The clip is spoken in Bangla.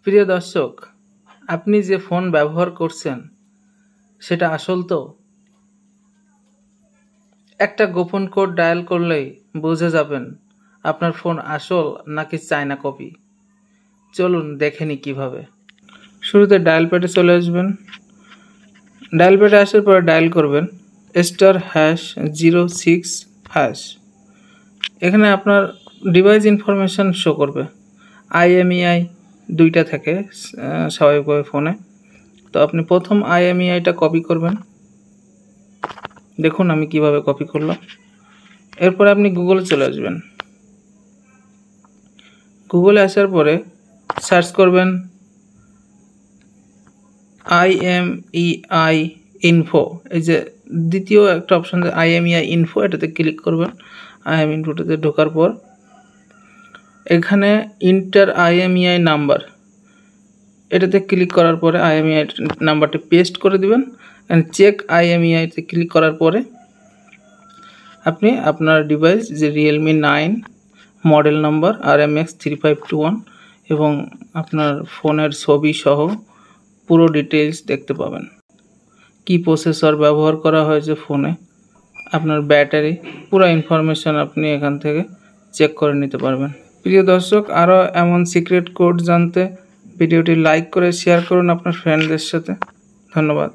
প্রিয় দর্শক, আপনি যে ফোন ব্যবহার করছেন সেটা আসল তো? একটা গোপন কোড ডায়াল করলেই বুঝে যাবেন আপনার ফোন আসল নাকি চায়না কপি। চলুন দেখে নিই কীভাবে। শুরুতে ডায়াল প্যাডে চলে আসবেন। ডায়াল প্যাডে আসার পরে ডায়াল করবেন *#06#। এখানে আপনার ডিভাইস ইনফরমেশান শো করবে। IMEI দুইটা থাকে স্বাভাবিকভাবে ফোনে। তো আপনি প্রথম IMEIটা কপি করবেন। দেখুন আমি কিভাবে কপি করলাম। এরপরে আপনি গুগলে চলে আসবেন। গুগলে আসার পরে সার্চ করবেন IMEI ইনফো। এই যে দ্বিতীয় একটা অপশন IMEI ইনফো, এটাতে ক্লিক করবেন। IMEI ইনফোটাতে ঢোকার পর এখানে ইন্টার IMEI নাম্বার, এটাতে ক্লিক করার পরে IMEI নাম্বারটি পেস্ট করে দিবেন। চেক IMEIতে ক্লিক করার পরে আপনি আপনার ডিভাইস যে Realme 9 মডেল নাম্বার RMX3521 এবং আপনার ফোনের ছবি সহ পুরো ডিটেইলস দেখতে পাবেন। কি প্রসেসর ব্যবহার করা হয়েছে ফোনে, আপনার ব্যাটারি, পুরো ইনফরমেশান আপনি এখান থেকে চেক করে নিতে পারবেন। প্রিয় দর্শক, আরও এমন সিক্রেট কোড জানতে ভিডিওটি লাইক করে শেয়ার করুন আপনার ফ্রেন্ডদের সাথে। ধন্যবাদ।